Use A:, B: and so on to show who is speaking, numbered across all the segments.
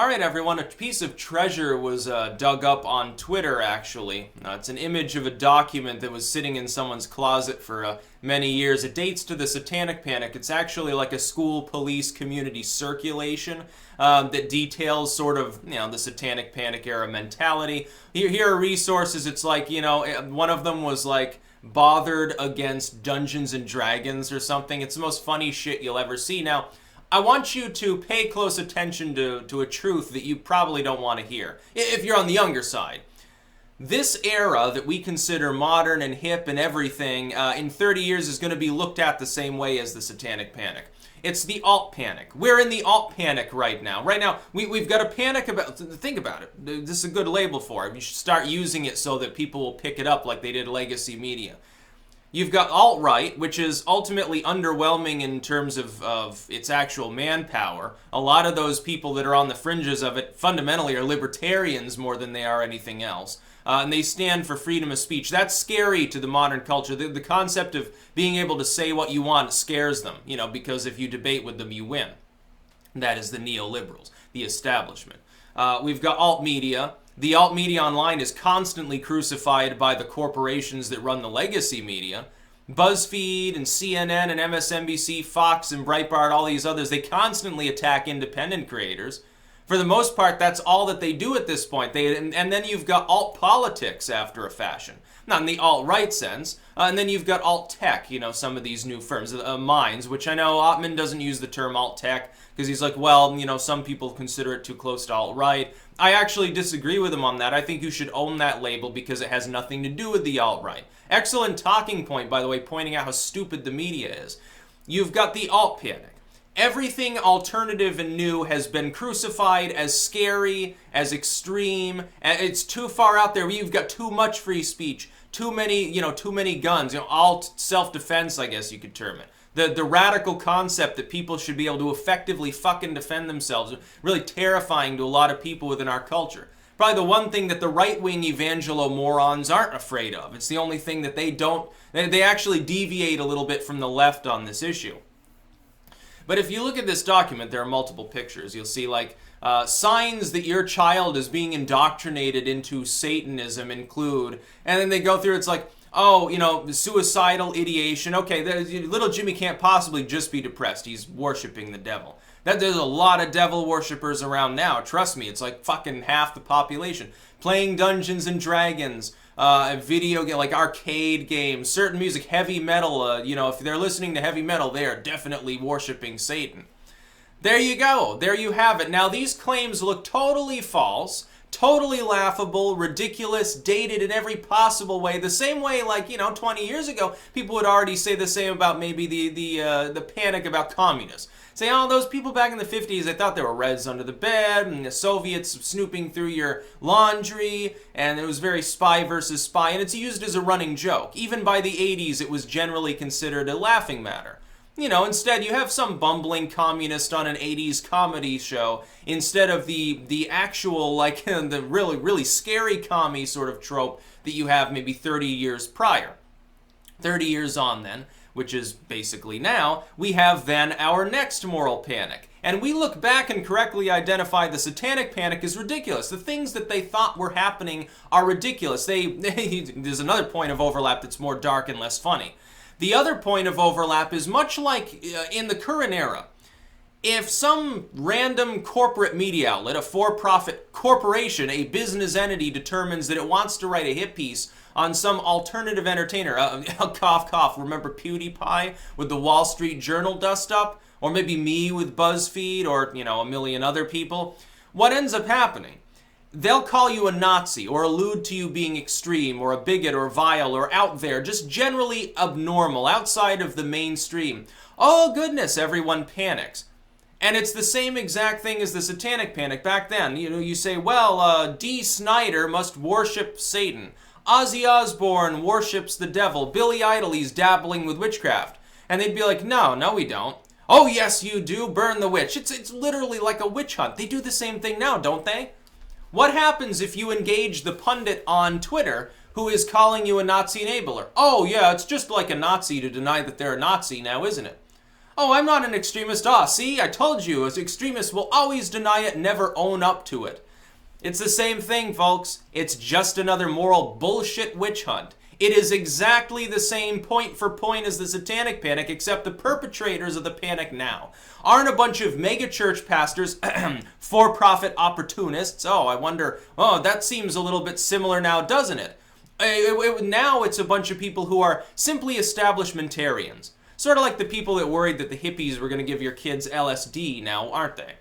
A: All right, everyone, a piece of treasure was dug up on Twitter, actually. It's an image of a document that was sitting in someone's closet for many years. It dates to the Satanic Panic. It's actually like a school police community circulation that details sort of, the Satanic Panic era mentality. Here are resources. It's like, one of them was like, bothered against Dungeons and Dragons or something. It's the most funny shit you'll ever see. Now, I want you to pay close attention to a truth that you probably don't want to hear, if you're on the younger side. This era that we consider modern and hip and everything, in 30 years is going to be looked at the same way as the Satanic Panic. It's the alt panic. We're in the alt panic right now. Right now, we've got a panic about, think about it. This is a good label for it. You should start using it so that people will pick it up like they did legacy media. You've got alt-right, which is ultimately underwhelming in terms of its actual manpower. A lot of those people that are on the fringes of it fundamentally are libertarians more than they are anything else. And they stand for freedom of speech. That's scary to the modern culture. The concept of being able to say what you want scares them, because if you debate with them, you win. That is the neoliberals, the establishment. We've got alt-media. The alt-media online is constantly crucified by the corporations that run the legacy media. BuzzFeed and CNN and MSNBC, Fox and Breitbart, all these others, they constantly attack independent creators. For the most part, that's all that they do at this point. And then you've got alt-politics after a fashion. Not in the alt-right sense. And then you've got alt-tech, some of these new firms, Minds, which I know Ottman doesn't use the term alt-tech because he's like, well, some people consider it too close to alt-right. I actually disagree with him on that. I think you should own that label because it has nothing to do with the alt-right. Excellent talking point, by the way, pointing out how stupid the media is. You've got the alt-panic. Everything alternative and new has been crucified as scary, as extreme, and it's too far out there. You've got too much free speech, too many guns, alt self-defense, I guess you could term it. The radical concept that people should be able to effectively fucking defend themselves, really terrifying to a lot of people within our culture. Probably the one thing that the right-wing evangelo morons aren't afraid of. It's the only thing that they actually deviate a little bit from the left on this issue. But if you look at this document, there are multiple pictures. You'll see signs that your child is being indoctrinated into Satanism include, and then they go through, it's like, suicidal ideation. Okay, little Jimmy can't possibly just be depressed. He's worshiping the devil. There's a lot of devil worshippers around now. Trust me, it's like fucking half the population. Playing Dungeons and Dragons, video game, like arcade games, certain music, heavy metal. If they're listening to heavy metal, they are definitely worshiping Satan. There you go. There you have it. Now, these claims look totally false. Totally laughable, ridiculous, dated in every possible way. The same way, 20 years ago, people would already say the same about maybe the panic about communists. Say, those people back in the 50s, they thought there were Reds under the bed, and the Soviets snooping through your laundry, and it was very spy versus spy, and it's used as a running joke. Even by the 80s, it was generally considered a laughing matter. Instead you have some bumbling communist on an 80s comedy show instead of the actual, the really, really scary commie sort of trope that you have maybe 30 years prior. 30 years on then, which is basically now, we have then our next moral panic. And we look back and correctly identify the Satanic Panic as ridiculous. The things that they thought were happening are ridiculous. There's another point of overlap that's more dark and less funny. The other point of overlap is much like in the current era. If some random corporate media outlet, a for-profit corporation, a business entity, determines that it wants to write a hit piece on some alternative entertainer, cough, cough, remember PewDiePie with the Wall Street Journal dust-up? Or maybe me with BuzzFeed, or, a million other people? What ends up happening? They'll call you a Nazi or allude to you being extreme or a bigot or vile or out there, just generally abnormal, outside of the mainstream. Oh goodness, everyone panics. And it's the same exact thing as the Satanic Panic back then. You say, well, D. Snyder must worship Satan. Ozzy Osbourne worships the devil. Billy Idol, he's dabbling with witchcraft. And they'd be like, no, we don't. Oh yes, you do, burn the witch. It's literally like a witch hunt. They do the same thing now, don't they? What happens if you engage the pundit on Twitter who is calling you a Nazi enabler? Oh yeah, it's just like a Nazi to deny that they're a Nazi now, isn't it? Oh, I'm not an extremist. Ah, see, I told you, as extremists will always deny it, never own up to it. It's the same thing, folks. It's just another moral bullshit witch hunt. It is exactly the same point for point as the Satanic Panic, except the perpetrators of the panic now aren't a bunch of megachurch pastors, for-profit opportunists. Oh, I wonder, that seems a little bit similar now, doesn't it? Now it's a bunch of people who are simply establishmentarians. Sort of like the people that worried that the hippies were going to give your kids LSD now, aren't they?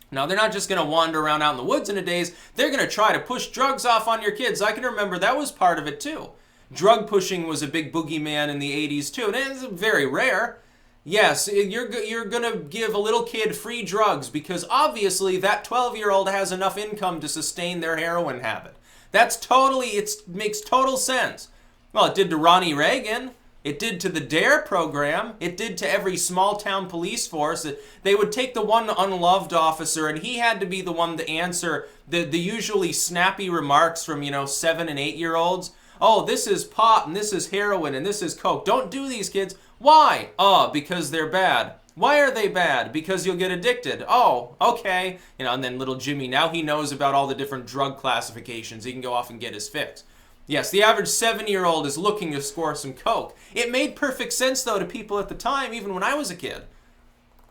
A: Now, they're not just going to wander around out in the woods in a daze. They're going to try to push drugs off on your kids. I can remember that was part of it, too. Drug pushing was a big boogeyman in the 80s, too. And it's very rare. Yes, you're going to give a little kid free drugs because obviously that 12-year-old has enough income to sustain their heroin habit. It makes total sense. Well, it did to Ronnie Reagan. It did to the DARE program. It did to every small-town police force. They would take the one unloved officer, and he had to be the one to answer the usually snappy remarks from, 7 and 8-year-olds. Oh, this is pot, and this is heroin, and this is coke. Don't do these, kids. Why? Oh, because they're bad. Why are they bad? Because you'll get addicted. Oh, okay. And then little Jimmy, now he knows about all the different drug classifications. He can go off and get his fix. Yes, the average 7-year-old is looking to score some coke. It made perfect sense, though, to people at the time, even when I was a kid.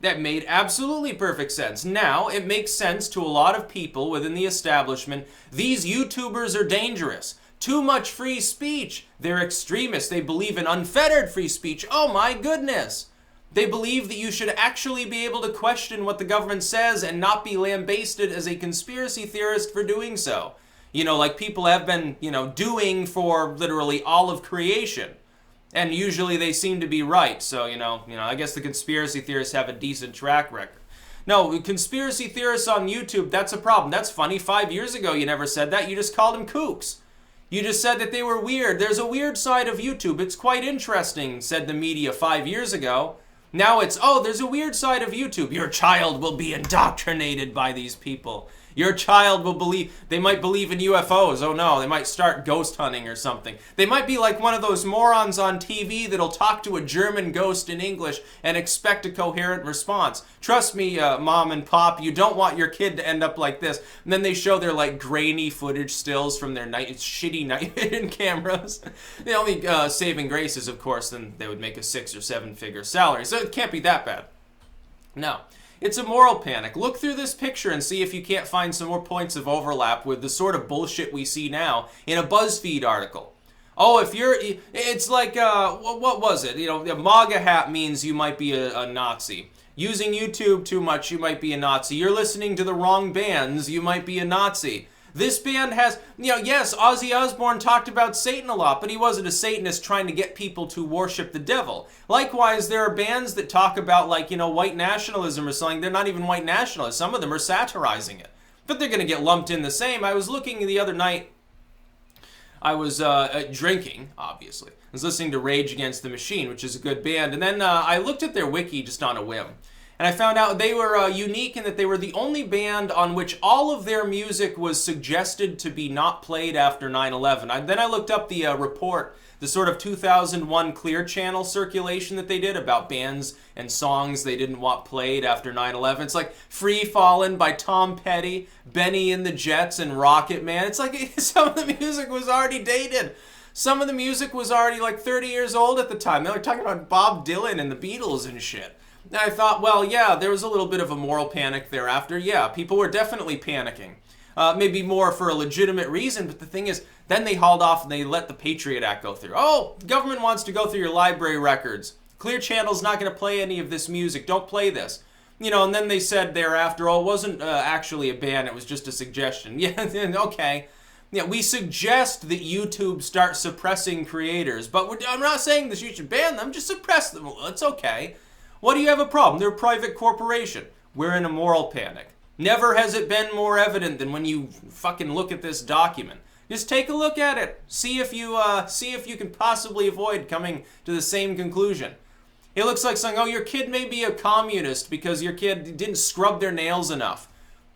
A: That made absolutely perfect sense. Now, it makes sense to a lot of people within the establishment. These YouTubers are dangerous. Too much free speech. They're extremists. They believe in unfettered free speech. Oh, my goodness. They believe that you should actually be able to question what the government says and not be lambasted as a conspiracy theorist for doing so. Like people have been, doing for literally all of creation. And usually they seem to be right. So, I guess the conspiracy theorists have a decent track record. No, conspiracy theorists on YouTube, that's a problem. That's funny. 5 years ago, you never said that. You just called them kooks. You just said that they were weird. There's a weird side of YouTube. It's quite interesting, said the media 5 years ago. Now it's, there's a weird side of YouTube. Your child will be indoctrinated by these people. Your child will they might believe in UFOs. Oh no, they might start ghost hunting or something. They might be like one of those morons on TV that'll talk to a German ghost in English and expect a coherent response. Trust me, Mom and Pop, you don't want your kid to end up like this. And then they show their grainy footage stills from their shitty night vision cameras. The only saving grace is, of course, then they would make a 6 or 7-figure salary. So it can't be that bad. No. It's a moral panic. Look through this picture and see if you can't find some more points of overlap with the sort of bullshit we see now in a BuzzFeed article. Oh, it's like, what was it? A MAGA hat means you might be a Nazi. Using YouTube too much, you might be a Nazi. You're listening to the wrong bands, you might be a Nazi. This band has, yes, Ozzy Osbourne talked about Satan a lot, but he wasn't a Satanist trying to get people to worship the devil. Likewise, there are bands that talk about, white nationalism or something. They're not even white nationalists. Some of them are satirizing it. But they're going to get lumped in the same. I was looking the other night. I was drinking, obviously. I was listening to Rage Against the Machine, which is a good band. And then I looked at their wiki just on a whim. And I found out they were unique in that they were the only band on which all of their music was suggested to be not played after 9/11. Then I looked up the report, the sort of 2001 Clear Channel circulation that they did about bands and songs they didn't want played after 9/11. It's like Free Fallin' by Tom Petty, Benny and the Jets, and Rocket Man. It's like some of the music was already dated. Some of the music was already 30 years old at the time. They were talking about Bob Dylan and the Beatles and shit. And I thought, well, yeah, there was a little bit of a moral panic thereafter. Yeah, people were definitely panicking. Maybe more for a legitimate reason, but the thing is, then they hauled off and they let the Patriot Act go through. Oh, the government wants to go through your library records. Clear Channel's not going to play any of this music. Don't play this. And then they said thereafter, it wasn't actually a ban, it was just a suggestion. Yeah, okay. Yeah, we suggest that YouTube start suppressing creators, but I'm not saying that you should ban them, just suppress them. Well, it's okay. What do you have a problem? They're a private corporation. We're in a moral panic. Never has it been more evident than when you fucking look at this document. Just take a look at it. See if you can possibly avoid coming to the same conclusion. It looks like saying, your kid may be a communist because your kid didn't scrub their nails enough.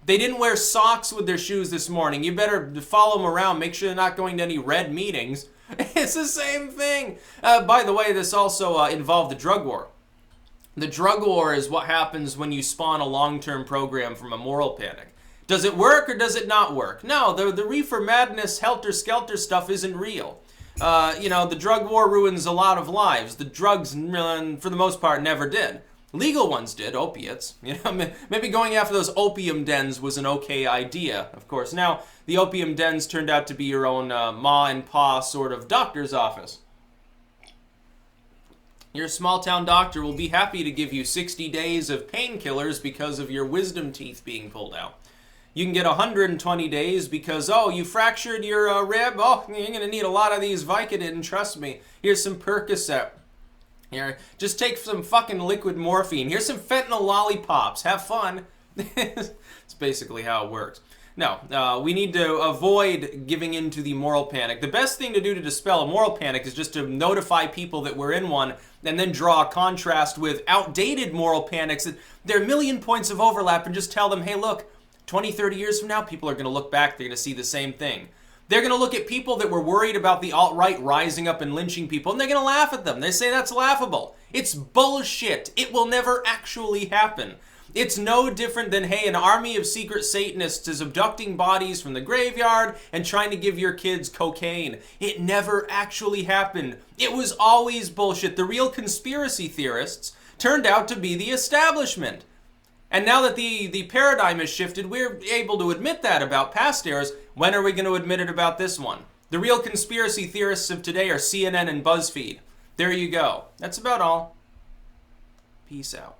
A: They didn't wear socks with their shoes this morning. You better follow them around. Make sure they're not going to any red meetings. It's the same thing. By the way, this also involved the drug war. The drug war is what happens when you spawn a long-term program from a moral panic. Does it work or does it not work? No, the reefer madness, helter-skelter stuff isn't real. The drug war ruins a lot of lives. The drugs, for the most part, never did. Legal ones did, opiates. Maybe going after those opium dens was an okay idea. Of course, now the opium dens turned out to be your own ma and pa sort of doctor's office. Your small-town doctor will be happy to give you 60 days of painkillers because of your wisdom teeth being pulled out. You can get 120 days because, you fractured your rib. Oh, you're going to need a lot of these Vicodin, trust me. Here's some Percocet. Here, just take some fucking liquid morphine. Here's some fentanyl lollipops. Have fun. It's basically how it works. No, we need to avoid giving into the moral panic. The best thing to do to dispel a moral panic is just to notify people that we're in one and then draw a contrast with outdated moral panics. There are a million points of overlap and just tell them, hey, look, 20, 30 years from now, people are going to look back. They're going to see the same thing. They're going to look at people that were worried about the alt-right rising up and lynching people, and they're going to laugh at them. They say that's laughable. It's bullshit. It will never actually happen. It's no different than, hey, an army of secret Satanists is abducting bodies from the graveyard and trying to give your kids cocaine. It never actually happened. It was always bullshit. The real conspiracy theorists turned out to be the establishment. And now that the paradigm has shifted, we're able to admit that about past eras. When are we going to admit it about this one? The real conspiracy theorists of today are CNN and BuzzFeed. There you go. That's about all. Peace out.